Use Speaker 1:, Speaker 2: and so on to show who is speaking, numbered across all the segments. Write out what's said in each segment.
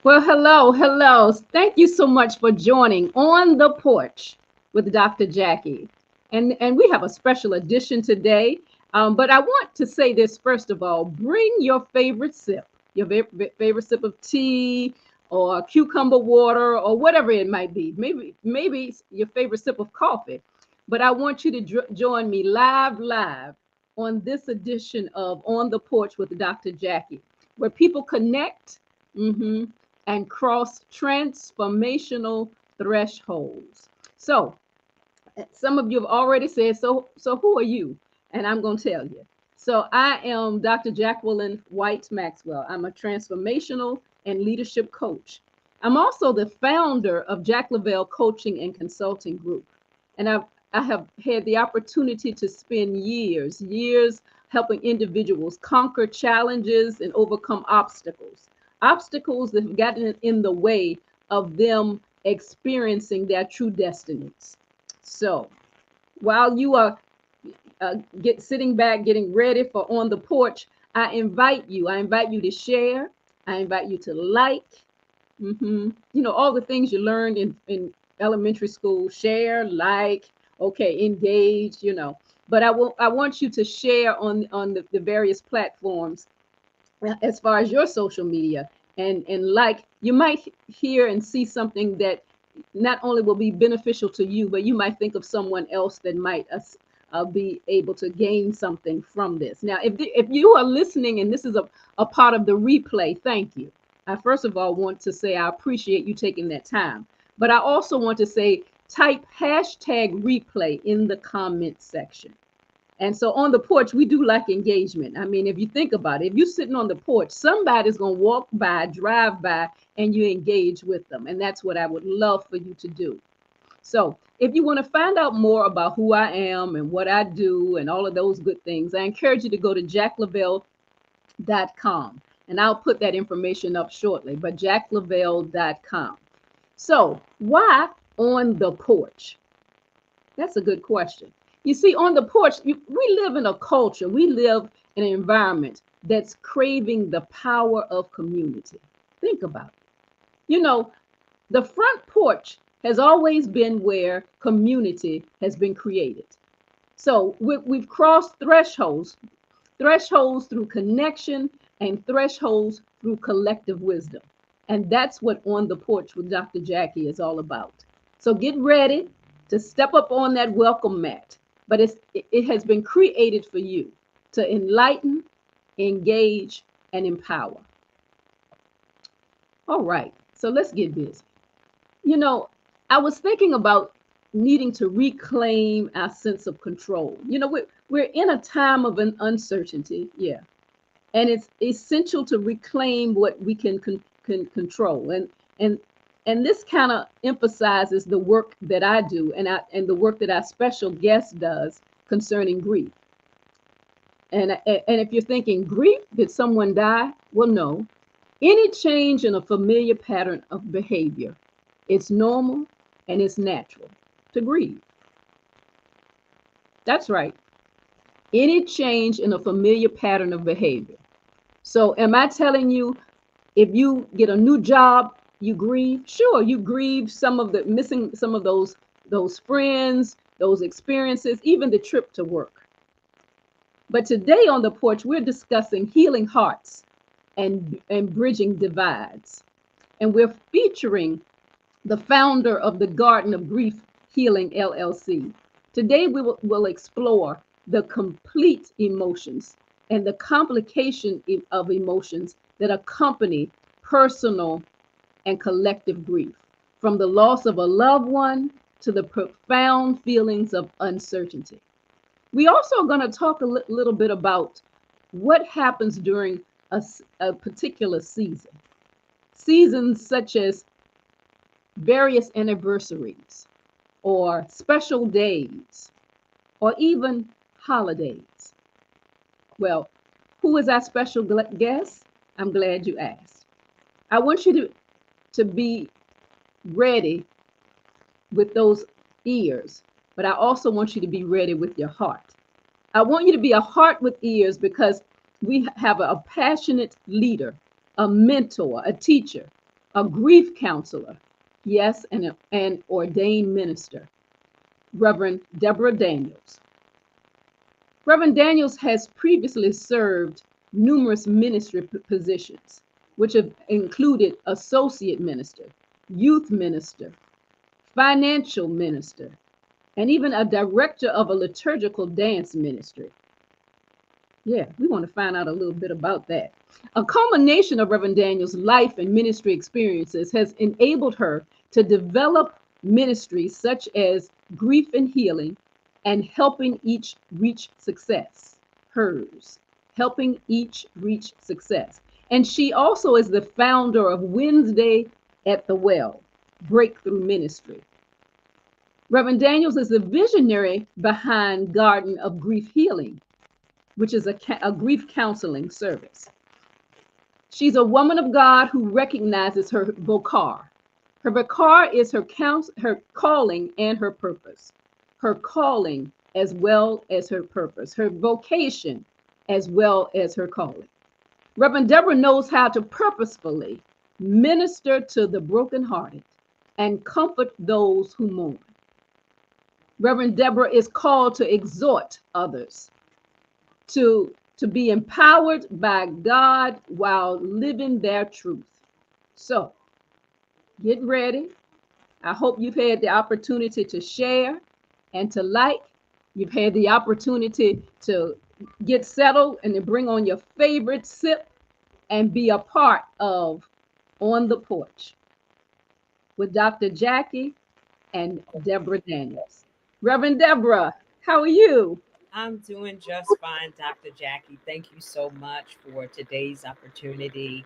Speaker 1: Well, hello, hello. Thank you so much for joining On the Porch with Dr. Jacqui. And we have a special edition today. But I want to say this first of all, bring your favorite sip, your favorite sip of tea or cucumber water or whatever it might be. Maybe it's your favorite sip of coffee. But I want you to join me live on this edition of On the Porch with Dr. Jacqui, where people connect. Mhm, and cross transformational thresholds. So, some of you have already said, so who are you? And I'm going to tell you. So, I am Dr. Jacqueline White Maxwell. I'm a transformational and leadership coach. I'm also the founder of Jack Lavelle Coaching and Consulting Group. And I have had the opportunity to spend years helping individuals conquer challenges and overcome obstacles that have gotten in the way of them experiencing their true destinies. So while you are sitting back, getting ready for On the Porch, I invite you to share. I invite you to like, all the things you learned in elementary school, share, like, okay, engage, But I want you to share on the various platforms as far as your social media and like you might hear and see something that not only will be beneficial to you, but you might think of someone else that might be able to gain something from this. Now, if you are listening and this is a part of the replay, thank you. I first of all want to say I appreciate you taking that time, but I also want to say type hashtag replay in the comment section. And so on the porch, we do like engagement. I mean, if you think about it, if you're sitting on the porch, somebody's going to walk by, drive by, and you engage with them. And that's what I would love for you to do. So if you want to find out more about who I am and what I do and all of those good things, I encourage you to go to jacklavelle.com. And I'll put that information up shortly, but jacklavelle.com. So why on the porch? That's a good question. You see, on the porch, we live in a culture, we live in an environment that's craving the power of community. Think about it. The front porch has always been where community has been created. So we've crossed thresholds through connection and thresholds through collective wisdom. And that's what On the Porch with Dr. Jacqui is all about. So get ready to step up on that welcome mat. But it has been created for you to enlighten, engage, and empower. All right, so let's get busy. I was thinking about needing to reclaim our sense of control. We're in a time of an uncertainty, yeah, and it's essential to reclaim what we can control. And this kind of emphasizes the work that I do and the work that our special guest does concerning grief. And if you're thinking, grief, did someone die? Well, no. Any change in a familiar pattern of behavior, it's normal and it's natural to grieve. That's right. Any change in a familiar pattern of behavior. So am I telling you, if you get a new job, you grieve? Sure, you grieve missing some of those friends, those experiences, even the trip to work. But today on the porch, we're discussing healing hearts and bridging divides. And we're featuring the founder of the Garden of Grief Healing LLC. Today we will explore the complete emotions and the complication of emotions that accompany personal and collective grief, from the loss of a loved one to the profound feelings of uncertainty. We also are going to talk a little bit about what happens during a particular season. Seasons such as various anniversaries or special days or even holidays. Well, who is our special guest? I'm glad you asked. I want you to be ready with those ears, but I also want you to be ready with your heart. I want you to be a heart with ears because we have a passionate leader, a mentor, a teacher a grief counselor, yes, and an ordained minister, Reverend Deborah Daniels. Reverend Daniels has previously served numerous ministry positions, which have included associate minister, youth minister, financial minister, and even a director of a liturgical dance ministry. Yeah, we want to find out a little bit about that. A culmination of Reverend Daniels' life and ministry experiences has enabled her to develop ministries such as grief and healing and helping each reach success. Hers, helping each reach success. And she also is the founder of Wednesday at the Well, Breakthrough Ministry. Reverend Daniels is the visionary behind Garden of Grief Healing, which is a grief counseling service. She's a woman of God who recognizes her vocar. Her vocar is her calling and her purpose. Her calling as well as her purpose. Her vocation as well as her calling. Reverend Deborah knows how to purposefully minister to the brokenhearted and comfort those who mourn. Reverend Deborah is called to exhort others to be empowered by God while living their truth. So get ready. I hope you've had the opportunity to share and to like. You've had the opportunity to get settled and to bring on your favorite sip and be a part of On the Porch with Dr. Jacqui and Deborah Daniels. Reverend Deborah, how are you?
Speaker 2: I'm doing just fine, Dr. Jacqui. Thank you so much for today's opportunity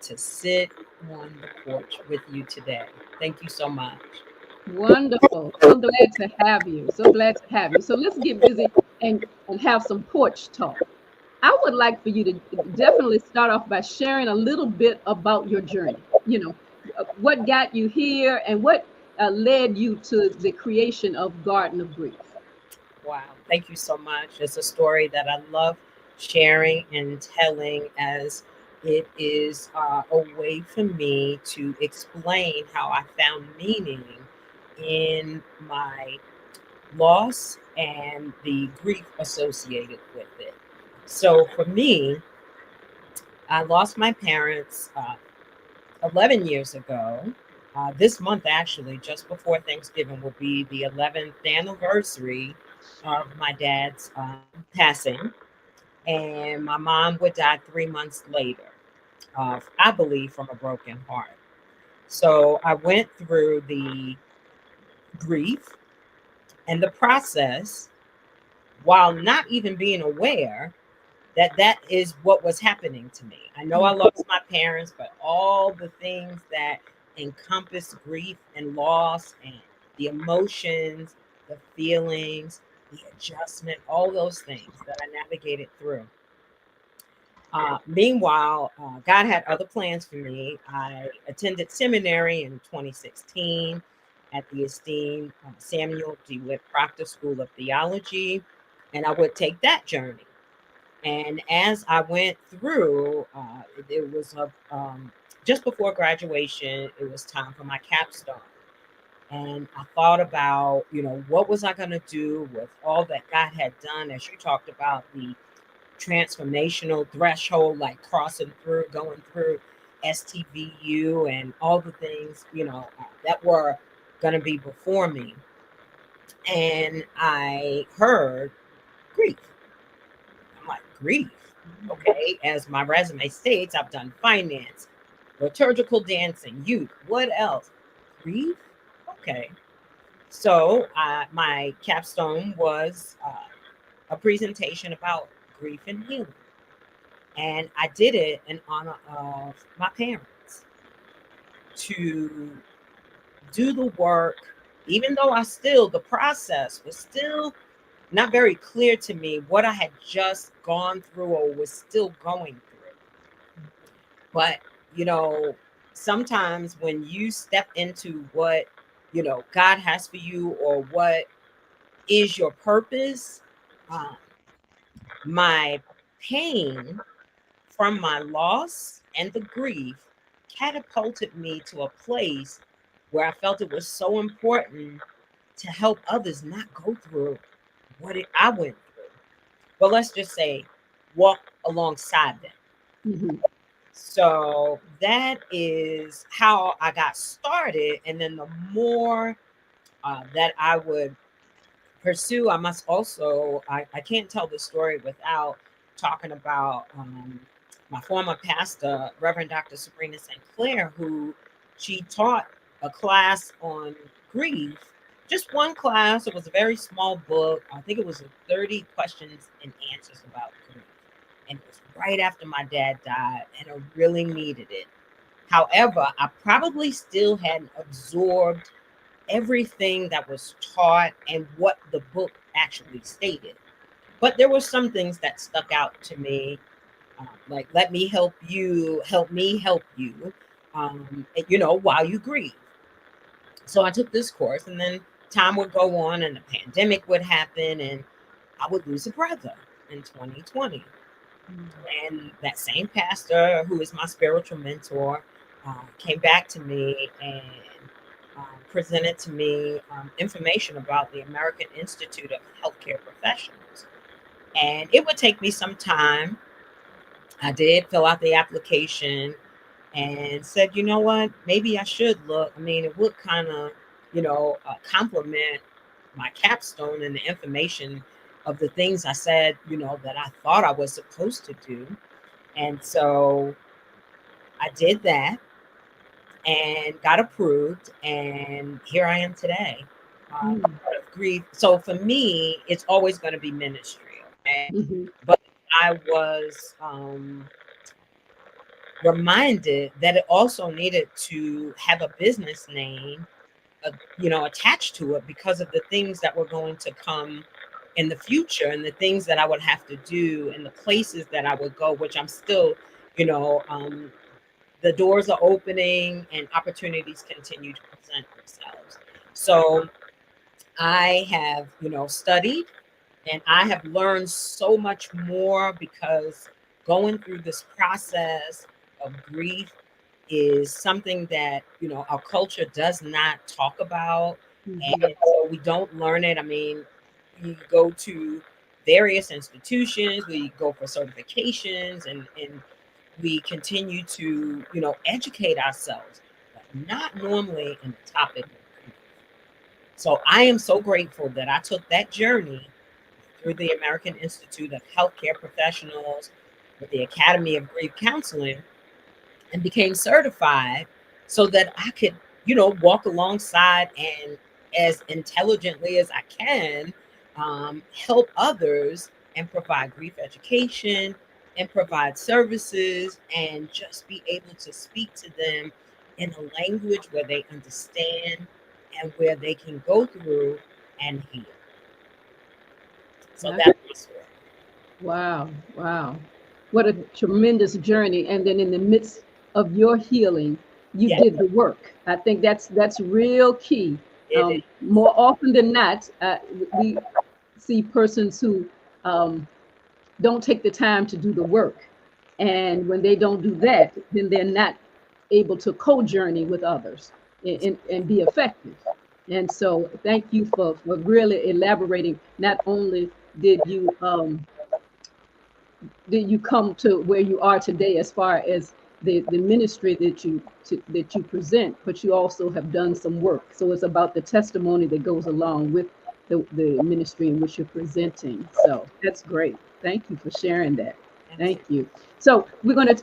Speaker 2: to sit on the porch with you today. Thank you so much.
Speaker 1: Wonderful. So glad to have you. So glad to have you. So let's get busy and have some porch talk. I would like for you to definitely start off by sharing a little bit about your journey. What got you here and what led you to the creation of Garden of Grief.
Speaker 2: Wow. Thank you so much. It's a story that I love sharing and telling, as it is a way for me to explain how I found meaning in my loss and the grief associated with it. So for me, I lost my parents 11 years ago. This month, actually, just before Thanksgiving, will be the 11th anniversary of my dad's passing. And my mom would die 3 months later, I believe, from a broken heart. So I went through the grief and the process while not even being aware that that is what was happening to me. I know I lost my parents, but all the things that encompass grief and loss and the emotions, the feelings, the adjustment, all those things that I navigated through. Meanwhile, God had other plans for me. I attended seminary in 2016 at the esteemed Samuel DeWitt Proctor School of Theology, and I would take that journey. And as I went through, it was just before graduation, it was time for my capstone. And I thought about, what was I going to do with all that God had done, as you talked about the transformational threshold, like crossing through, going through STVU and all the things, that were going to be before me. And I heard grief. I'm like, grief? Okay, as my resume states, I've done finance, liturgical dancing, youth. What else? Grief? Okay. So my capstone was a presentation about grief and healing. And I did it in honor of my parents, to do the work, even though the process was still not very clear to me what I had just gone through or was still going through. But, sometimes when you step into what, God has for you, or what is your purpose, my pain from my loss and the grief catapulted me to a place where I felt it was so important to help others not go through I went through. But let's just say walk alongside them.
Speaker 1: Mm-hmm.
Speaker 2: So that is how I got started. And then the more that I would pursue, I must also, I can't tell the story without talking about my former pastor, Reverend Dr. Sabrina St. Clair, who she taught a class on grief, just one class. It was a very small book. I think it was 30 questions and answers about grief. And it was right after my dad died, and I really needed it. However, I probably still hadn't absorbed everything that was taught and what the book actually stated. But there were some things that stuck out to me, like let me help you, help me help you, while you grieve. So I took this course, and then time would go on, and the pandemic would happen, and I would lose a brother in 2020. And that same pastor, who is my spiritual mentor, came back to me and presented to me information about the American Institute of Healthcare Professionals. And it would take me some time. I did fill out the application and said, you know what, maybe I should look. I mean, it would kind of, complement my capstone and the information of the things I said, that I thought I was supposed to do. And so I did that and got approved. And here I am today. Grief. So for me, it's always going to be ministry. Okay?
Speaker 1: Mm-hmm.
Speaker 2: But I was reminded that it also needed to have a business name, attached to it, because of the things that were going to come in the future and the things that I would have to do and the places that I would go, which I'm still, the doors are opening and opportunities continue to present themselves. So I have, studied, and I have learned so much more, because going through this process of grief is something that, our culture does not talk about.
Speaker 1: Mm-hmm.
Speaker 2: And so we don't learn it. I mean, we go to various institutions, we go for certifications, and we continue to, educate ourselves, but not normally in the topic of grief. So I am so grateful that I took that journey through the American Institute of Healthcare Professionals with the Academy of Grief Counseling, and became certified so that I could, walk alongside and as intelligently as I can help others and provide grief education and provide services, and just be able to speak to them in a language where they understand and where they can go through and heal. So that's my story.
Speaker 1: Wow. Wow. What a tremendous journey. And then in the midst of your healing, you did the work. I think that's real key. More often than not, we see persons who don't take the time to do the work. And when they don't do that, then they're not able to co-journey with others and be effective. And so thank you for really elaborating. Not only did you come to where you are today as far as the ministry that you present, but you also have done some work. So it's about the testimony that goes along with the ministry in which you're presenting. So that's great. Thank you for sharing that. Thank you. So we're gonna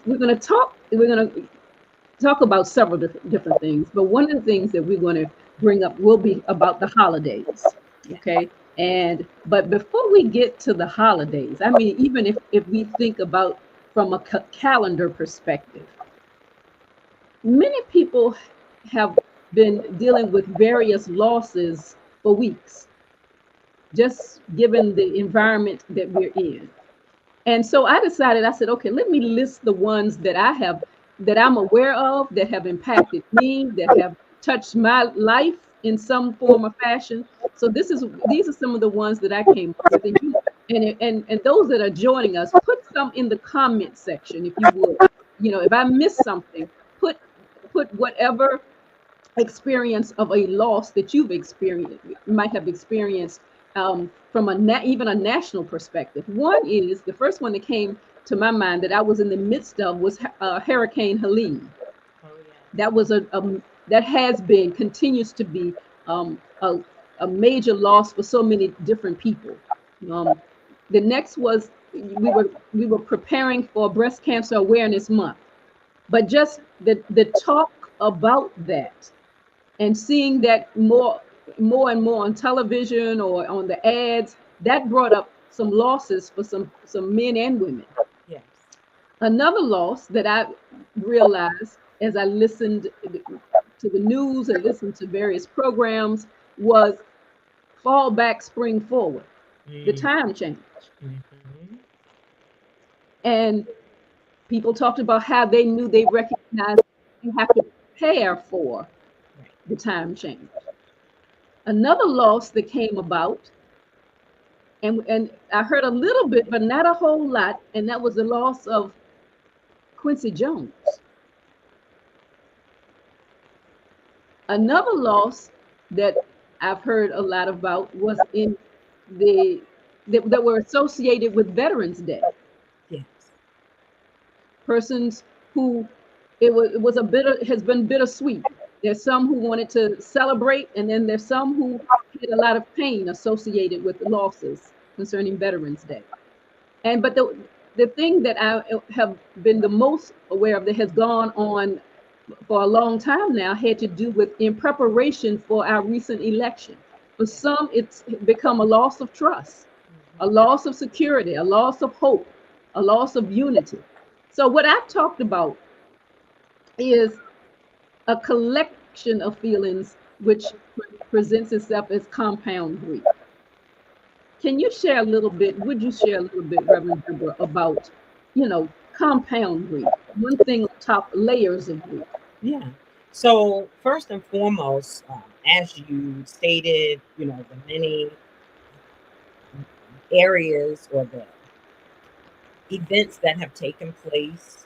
Speaker 1: talk about several different things, but one of the things that we're going to bring up will be about the holidays. Okay. But before we get to the holidays, I mean, even if we think about from a calendar perspective, many people have been dealing with various losses for weeks, just given the environment that we're in. And so I said, okay, let me list the ones that I'm aware of, that have impacted me, that have touched my life in some form or fashion. So these are some of the ones that I came up with. And those that are joining us, put some in the comment section if you would. If I missed something, put put whatever experience of a loss that you've experienced, might have experienced, from even a national perspective. One is, the first one that came to my mind that I was in the midst of was Hurricane Helene.
Speaker 2: Oh, yeah.
Speaker 1: That was that has been, continues to be, a major loss for so many different people. The next was, we were preparing for Breast Cancer Awareness Month, but just the talk about that, and seeing that more and more on television or on the ads, that brought up some losses for some men and women.
Speaker 2: Yes.
Speaker 1: Another loss that I realized as I listened to the news and listened to various programs was fall back, spring forward, the time change.
Speaker 2: Mm-hmm.
Speaker 1: And people talked about how they knew, they recognized you have to prepare for the time change. Another loss that came about, and I heard a little bit, but not a whole lot, and that was the loss of Quincy Jones. Another loss that I've heard a lot about was in that were associated with Veterans Day.
Speaker 2: Yes.
Speaker 1: Persons who it was has been bittersweet. There's some who wanted to celebrate, and then there's some who had a lot of pain associated with the losses concerning Veterans Day. But the thing that I have been the most aware of that has gone on for a long time now had to do with, in preparation for our recent election. For some, it's become a loss of trust, a loss of security, a loss of hope, a loss of unity. So what I've talked about is a collection of feelings which presents itself as compound grief. Can you share a little bit, would you share a little bit, Reverend Deborah, about, compound grief, one thing on top, layers of grief?
Speaker 2: Yeah. So first and foremost, as you stated, the many areas or the events that have taken place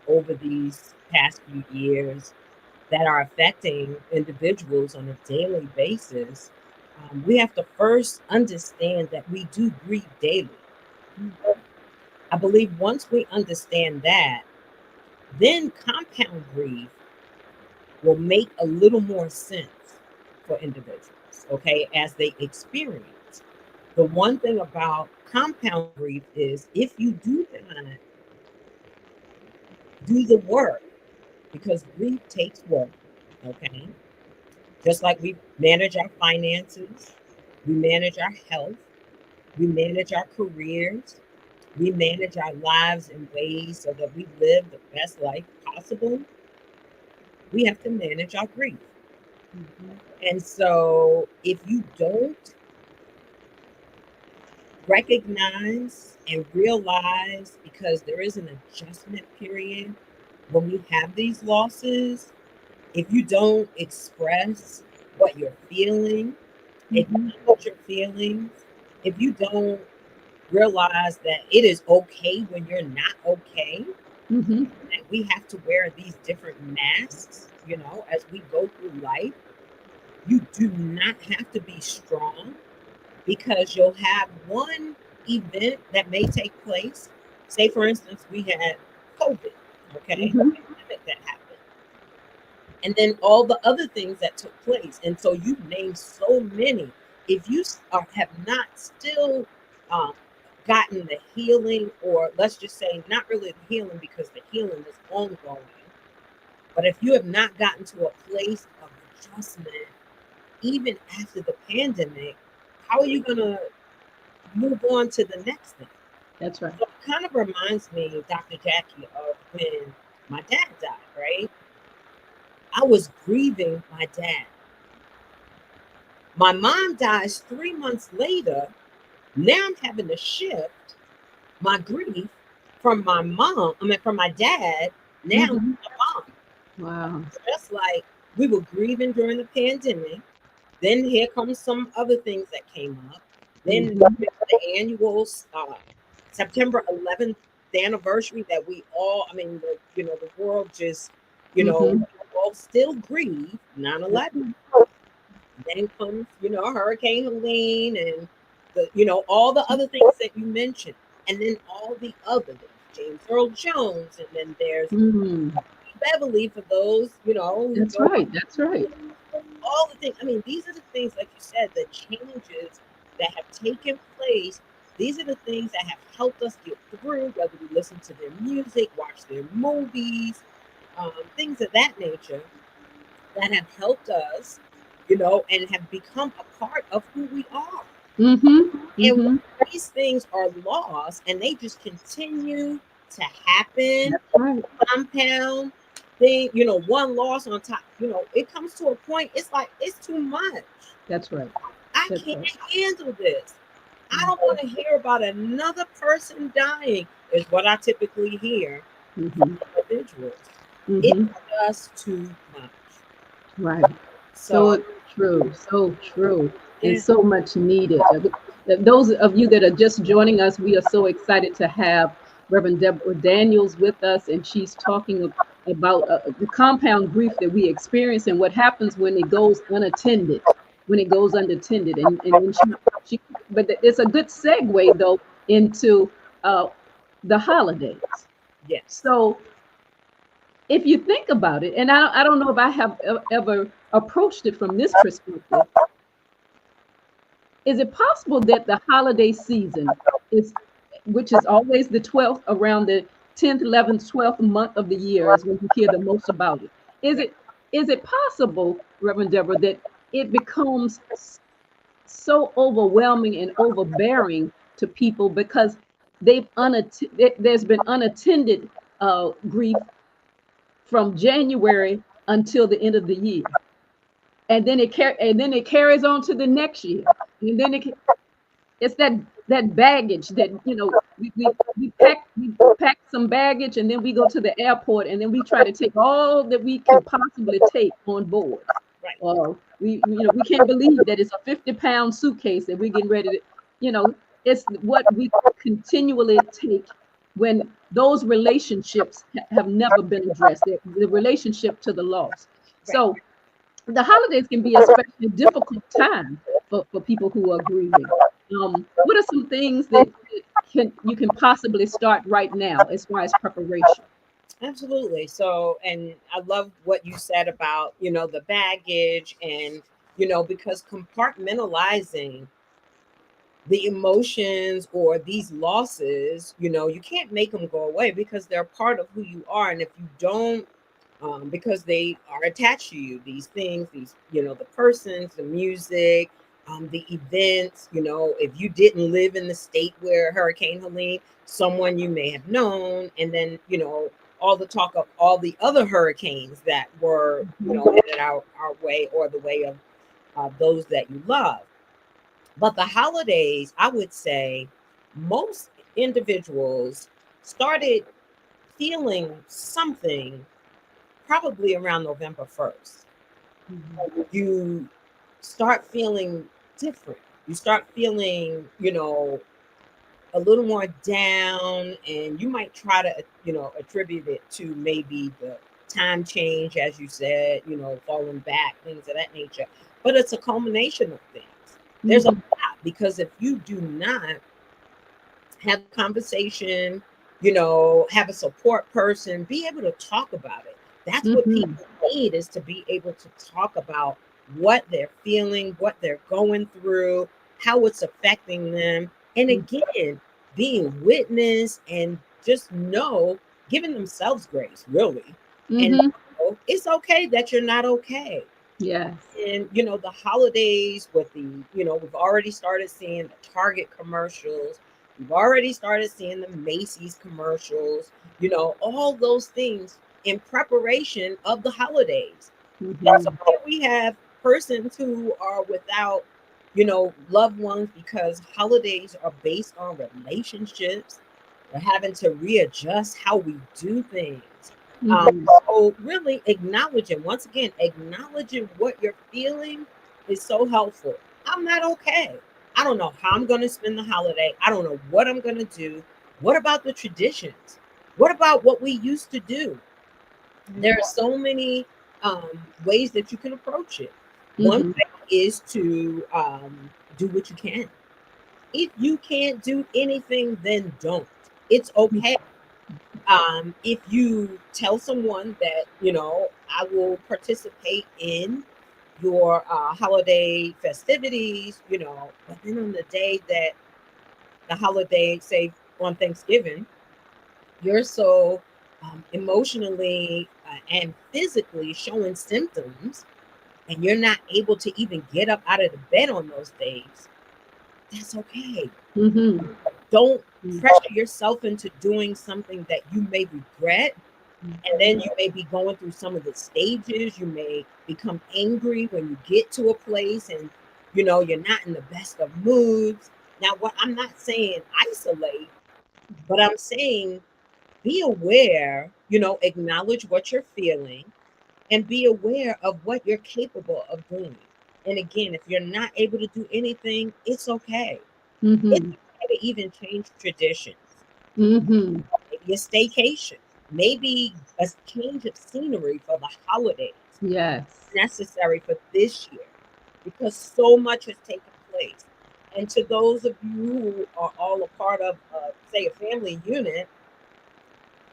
Speaker 2: over these past few years that are affecting individuals on a daily basis, we have to first understand that we do grieve daily. I believe once we understand that, then compound grief will make a little more sense for individuals, okay, as they experience. The one thing about compound grief is, if you do not do the work, because grief takes work, okay? Just like we manage our finances, we manage our health, we manage our careers, we manage our lives in ways so that we live the best life possible. We have to manage our grief. And so if you don't recognize and realize, because there is an adjustment period when we have these losses, if you don't express what you're feeling, acknowledge your feelings, if you don't realize that it is okay when you're not okay, and we have to wear these different masks, as we go through life, you do not have to be strong, because you'll have one event that may take place. Say, for instance, we had COVID, okay, that happened. And then all the other things that took place. And so you named so many. If you have not still gotten the healing, or let's just say not really the healing, because the healing is ongoing, but if you have not gotten to a place of adjustment, even after the pandemic, how are you going to move on to the next thing?
Speaker 1: That's right.
Speaker 2: So it kind of reminds me, Dr. Jacqui, of when my dad died, right? I was grieving my dad. My mom dies 3 months later. Now I'm having to shift my grief from my dad, now to my mom.
Speaker 1: Wow.
Speaker 2: So that's like, we were grieving during the pandemic. Then here comes some other things that came up. Then the annual September 11th anniversary that we all, the world just you know, people still grieve 9/11. Then comes, you know, Hurricane Helene and the, you know, all the other things that you mentioned. And then all the other things, James Earl Jones, and then there's Beverly for those, you know.
Speaker 1: That's right. That's right.
Speaker 2: All the things. I mean, these are the things, like you said, the changes that have taken place. These are the things that have helped us get through, whether we listen to their music, watch their movies, things of that nature that have helped us, you know, and have become a part of who we are. And these things are lost, and they just continue to happen, compound thing, you know, one loss on top, you know, it comes to a point, it's like, it's too much.
Speaker 1: That's right.
Speaker 2: I can't handle this. I don't want to hear about another person dying, is what I typically hear from individuals. It's just too much.
Speaker 1: Right. So true. So true. And so much needed. Those of you that are just joining us, we are so excited to have Reverend Deborah Daniels with us, and she's talking about the compound grief that we experience and what happens when it goes unattended, when it goes unattended. And then she but it's a good segue though into the holidays.
Speaker 2: Yes.
Speaker 1: So if you think about it, and I don't know if I have ever approached it from this perspective, is it possible that the holiday season is, which is always the 12th, around the 10th, 11th, 12th month of the year is when you hear the most about it. Is it possible, Reverend Deborah, that it becomes so overwhelming and overbearing to people because there's been unattended grief from January until the end of the year, and then it carries on to the next year, and then it's that baggage that, you know, we pack some baggage, and then we go to the airport, and then we try to take all that we can possibly take on board.
Speaker 2: Right.
Speaker 1: We can't believe that it's a 50-pound suitcase that we're getting ready to, you know, it's what we continually take when those relationships have never been addressed, the relationship to the loss. So the holidays can be especially difficult time for people who are grieving. What are some things that you can possibly start right now as far as preparation?
Speaker 2: Absolutely. So, and I love what you said about, you know, the baggage, and, you know, because compartmentalizing the emotions or these losses, you know, you can't make them go away because they're part of who you are. And if you don't, because they are attached to you, these things, these, you know, the persons, the music, the events, you know, if you didn't live in the state where Hurricane Helene, someone you may have known, and then, you know, all the talk of all the other hurricanes that were, you know, headed our way, or the way of those that you love. But the holidays, I would say most individuals started feeling something probably around November 1st. You start feeling different. You start feeling, you know, a little more down, and you might try to, you know, attribute it to maybe the time change, as you said, you know, falling back, things of that nature. But it's a culmination of things. There's a lot, because if you do not have a conversation, you know, have a support person, be able to talk about it. That's what people need, is to be able to talk about what they're feeling, what they're going through, how it's affecting them. And again, being witness, and just giving themselves grace, really. And it's okay that you're not okay.
Speaker 1: Yes.
Speaker 2: And, you know, the holidays with the, you know, we've already started seeing the Target commercials. We've already started seeing the Macy's commercials, you know, all those things in preparation of the holidays. And so we have persons who are without, you know, loved ones, because holidays are based on relationships. We're having to readjust how we do things. So really acknowledging what you're feeling is so helpful. I'm not okay. I don't know how I'm going to spend the holiday. I don't know what I'm going to do. What about the traditions? What about what we used to do? There are so many ways that you can approach it. One
Speaker 1: Mm-hmm.
Speaker 2: way is to do what you can. If you can't do anything, then don't. It's okay. If you tell someone that, I will participate in your holiday festivities, but then on the day that the holiday, say on Thanksgiving, you're so emotionally and physically showing symptoms, and you're not able to even get up out of the bed on those days, that's okay.
Speaker 1: Mm-hmm.
Speaker 2: Don't pressure yourself into doing something that you may regret. And then you may be going through some of the stages. You may become angry when you get to a place and, you're not in the best of moods. Now, what I'm not saying isolate, but I'm saying be aware, acknowledge what you're feeling and be aware of what you're capable of doing. And again, if you're not able to do anything, it's okay. It's
Speaker 1: Mm-hmm.
Speaker 2: okay to even change traditions.
Speaker 1: Mm-hmm.
Speaker 2: Maybe a staycation, maybe a change of scenery for the holidays
Speaker 1: Yes.
Speaker 2: necessary for this year because so much has taken place. And to those of you who are all a part of, say, a family unit,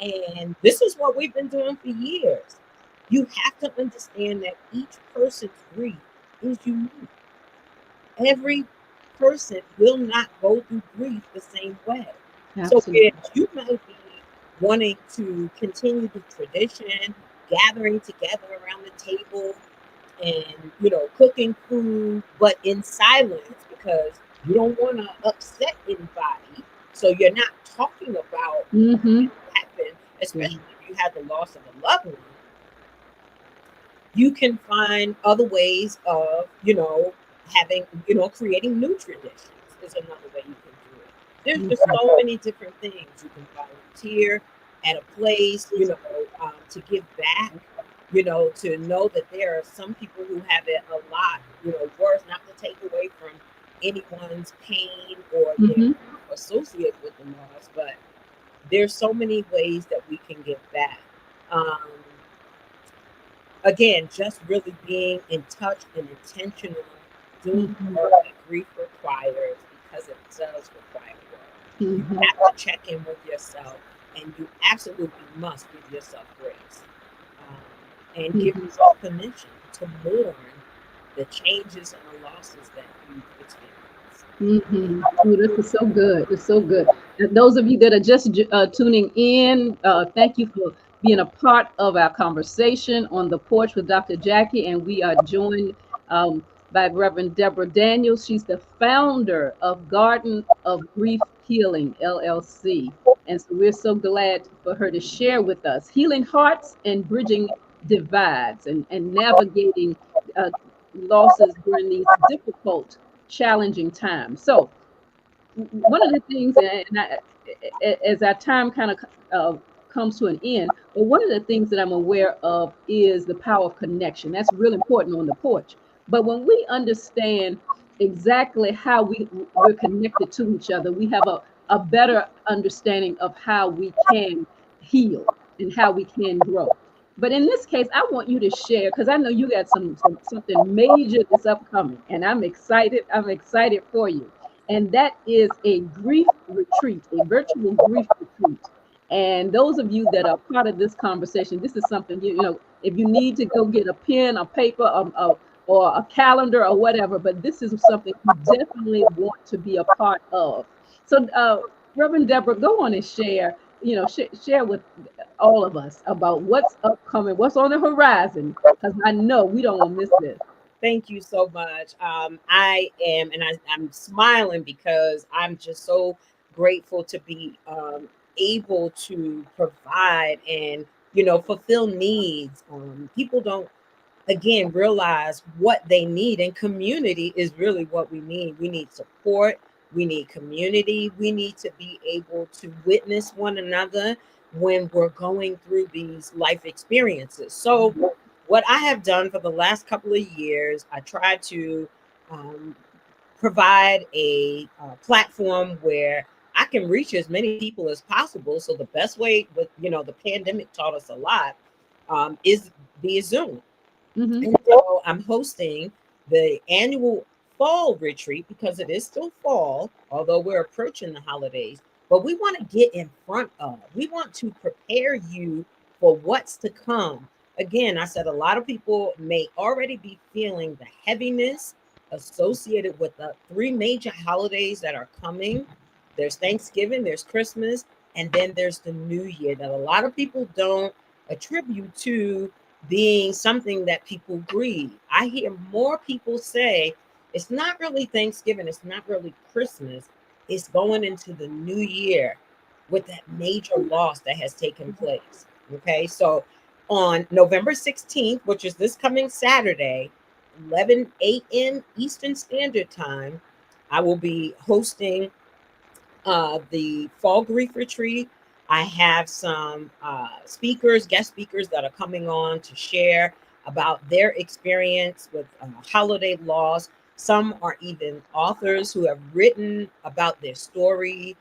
Speaker 2: and this is what we've been doing for years, you have to understand that each person's grief is unique. Every person will not go through grief the same way. So
Speaker 1: Absolutely.
Speaker 2: if you might be wanting to continue the tradition, gathering together around the table and, cooking food, but in silence because you don't want to upset anybody. So you're not talking about
Speaker 1: Mm-hmm.
Speaker 2: what happened,
Speaker 1: Yeah.
Speaker 2: especially if you had the loss of a loved one. You can find other ways of, having, creating new traditions is another way you can do it. There's just
Speaker 1: Mm-hmm.
Speaker 2: so many different things. You can volunteer at a place, to give back, to know that there are some people who have it a lot, worse, not to take away from anyone's pain or their
Speaker 1: Mm-hmm.
Speaker 2: associate with the loss, but there's so many ways that we can give back. Um, Again, just really being in touch and intentional, doing
Speaker 1: Mm-hmm.
Speaker 2: the work that grief requires because it does require work. You
Speaker 1: Mm-hmm.
Speaker 2: have to check in with yourself, and you absolutely must give yourself grace and give
Speaker 1: Mm-hmm.
Speaker 2: yourself permission to mourn the changes and the losses that you've experienced.
Speaker 1: Mm-hmm. Oh, this is so good. It's so good. And those of you that are just tuning in, thank you for being a part of our conversation on the porch with Dr. Jacqui. And we are joined by Reverend Deborah Daniels. She's the founder of Garden of Grief Healing, LLC. And so we're so glad for her to share with us healing hearts and bridging divides and navigating uh, losses during these difficult challenging time. So one of the things, as our time kind of comes to an end, but one of the things that I'm aware of is the power of connection. That's really important on the porch. But when we understand exactly how we're connected to each other, we have a better understanding of how we can heal and how we can grow. But in this case, I want you to share because I know you got something major that's upcoming, and I'm excited. I'm excited for you, and that is a grief retreat, a virtual grief retreat. And those of you that are part of this conversation, this is something if you need to go get a pen, a paper, or a calendar or whatever, but this is something you definitely want to be a part of. So, Reverend Deborah, go on and share. Share with all of us about what's upcoming, what's on the horizon, because I know we don't want to miss this.
Speaker 2: Thank you so much. I'm smiling because I'm just so grateful to be able to provide and, fulfill needs. People don't, again, realize what they need, and community is really what we need. We need support. We need community. We need to be able to witness one another when we're going through these life experiences. So what I have done for the last couple of years, I try to um, provide a platform where I can reach as many people as possible. So the best way with, the pandemic taught us a lot. is via Zoom.
Speaker 1: Mm-hmm.
Speaker 2: And so I'm hosting the annual fall retreat because it is still fall, although we're approaching the holidays. But we want to get in front of, we want to prepare you for what's to come. Again, I said a lot of people may already be feeling the heaviness associated with the three major holidays that are coming. There's Thanksgiving, there's Christmas, and then there's the New Year that a lot of people don't attribute to being something that people grieve. I hear more people say it's not really Thanksgiving, it's not really Christmas, it's going into the new year with that major loss that has taken place. Okay, so on November 16th, which is this coming Saturday, 11 a.m. Eastern Standard Time, I will be hosting the fall grief retreat. I have some speakers, guest speakers that are coming on to share about their experience with holiday loss. Some are even authors who have written about their story.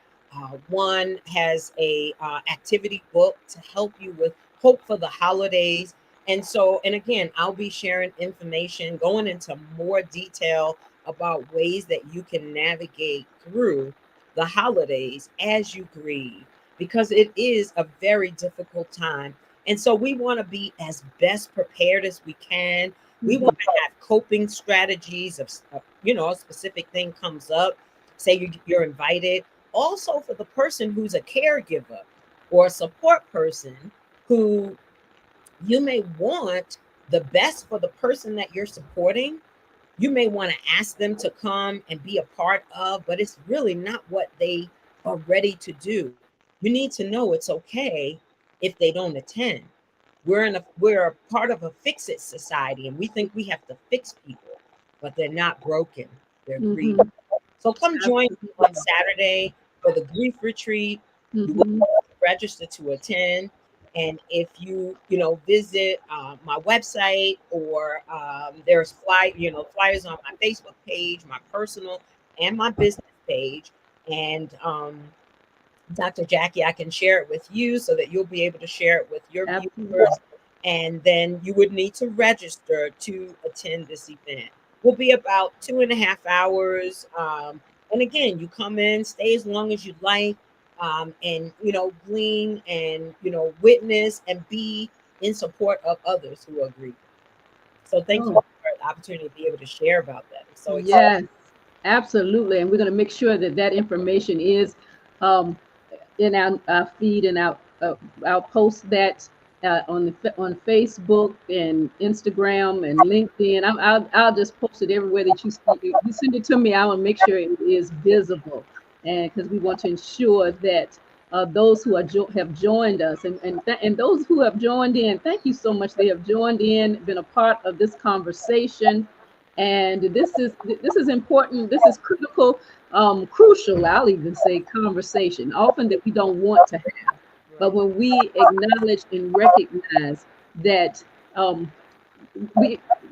Speaker 2: One has a activity book to help you with hope for the holidays. And so, and again, I'll be sharing information, going into more detail about ways that you can navigate through the holidays as you grieve, because it is a very difficult time. And so we want to be as best prepared as we can. We want to have coping strategies of, a specific thing comes up, say you're invited. Also for the person who's a caregiver or a support person who you may want the best for the person that you're supporting. You may want to ask them to come and be a part of, but it's really not what they are ready to do. You need to know it's okay if they don't attend. We're a part of a fix-it society, and we think we have to fix people, but they're not broken. They're grieving. So come join me on Saturday for the grief retreat. You will register to attend. And if you visit my website, or there's flyers on my Facebook page, my personal and my business page, and Dr. Jacqui, I can share it with you so that you'll be able to share it with your viewers. And then you would need to register to attend this event. Will be about 2.5 hours. And again, you come in, stay as long as you'd like. And glean and witness and be in support of others who are grieving. So thank you for the opportunity to be able to share about that. So
Speaker 1: yes, absolutely, and we're going to make sure that that information is in our feed, and I'll post that on Facebook and Instagram and LinkedIn. I'll just post it everywhere that you send it to me. I will make sure it is visible, and because we want to ensure that those who have joined us, and those who have joined in, thank you so much. They have joined in, been a part of this conversation, and this is important. This is critical, crucial. I'll even say conversation, often that we don't want to have, but when we acknowledge and recognize that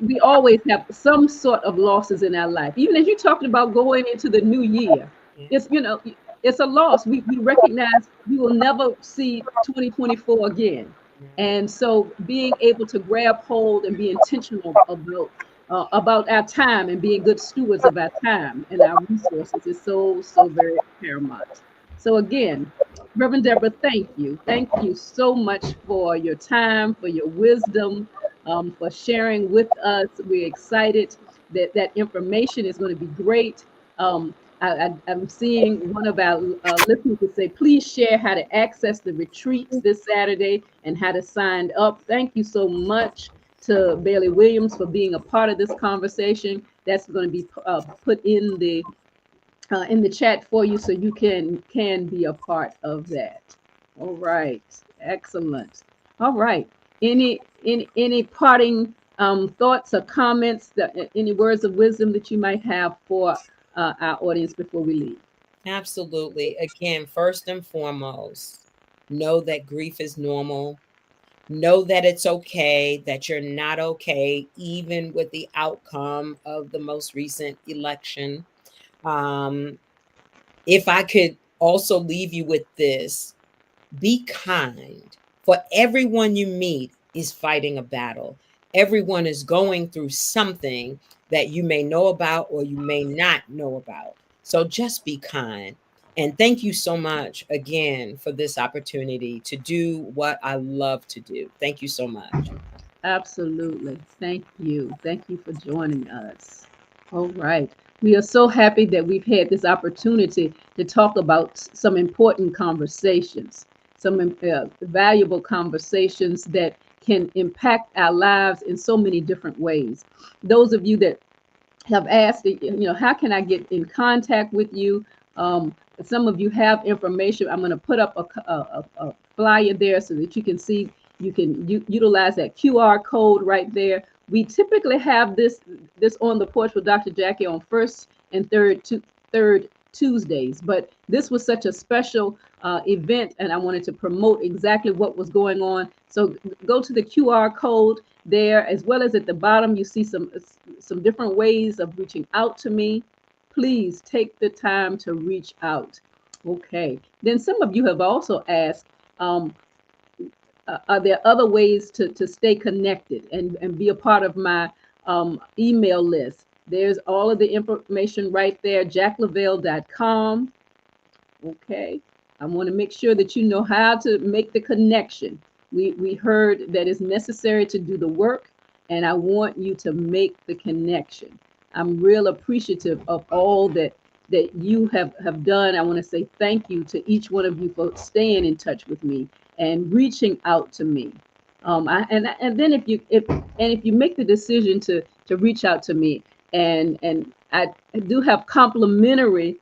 Speaker 1: we always have some sort of losses in our life, even as you talked about going into the new year, it's a loss. We recognize we will never see 2024 again. And so being able to grab hold and be intentional about our time and being good stewards of our time and our resources is so very paramount. So again, Reverend Deborah, thank you. Thank you so much for your time, for your wisdom, for sharing with us. We're excited that that information is going to be great. I'm seeing one of our listeners to say, please share how to access the retreats this Saturday and how to sign up. Thank you so much to Bailey Williams for being a part of this conversation. That's going to be put in the chat for you, so you can be a part of that. All right, excellent. All right, any parting thoughts or comments, any words of wisdom that you might have for our audience before we leave?
Speaker 2: Absolutely. Again, first and foremost, know that grief is normal. Know that it's okay, that you're not okay, even with the outcome of the most recent election. If I could also leave you with this, be kind. For everyone you meet, is fighting a battle. Everyone is going through something that you may know about or you may not know about. So just be kind. And thank you so much again for this opportunity to do what I love to do. Thank you so much.
Speaker 1: Absolutely. Thank you. Thank you for joining us. All right. We are so happy that we've had this opportunity to talk about some important conversations, some valuable conversations that can impact our lives in so many different ways. Those of you that have asked, how can I get in contact with you? Some of you have information. I'm going to put up a flyer there so that you can see. You can utilize that QR code right there. We typically have this on the porch with Dr. Jacqui on first and third Tuesdays, but this was such a special event, and I wanted to promote exactly what was going on. So go to the QR code there, as well as at the bottom you see some different ways of reaching out to me. Please take the time to reach out. Okay. Then some of you have also asked, are there other ways to stay connected and be a part of my email list? There's all of the information right there, jacklavelle.com. Okay. I want to make sure that you know how to make the connection. We heard that it's necessary to do the work, and I want you to make the connection. I'm real appreciative of all that you have done. I want to say thank you to each one of you for staying in touch with me and reaching out to me. And then if you make the decision to reach out to me, and I do have complimentary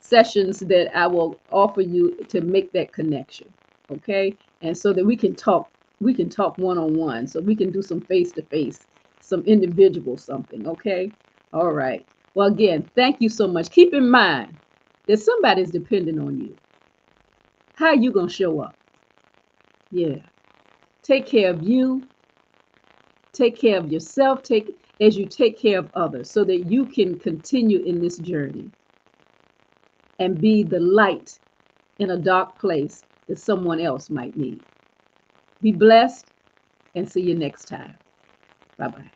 Speaker 1: sessions that I will offer you to make that connection. Okay. And so that we can talk one-on-one. So we can do some face-to-face, some individual something. Okay. All right. Well, again, thank you so much. Keep in mind that somebody's depending on you. How are you going to show up? Yeah. Take care of you. Take care of yourself. As you take care of others, so that you can continue in this journey and be the light in a dark place that someone else might need. Be blessed, and see you next time. Bye-bye.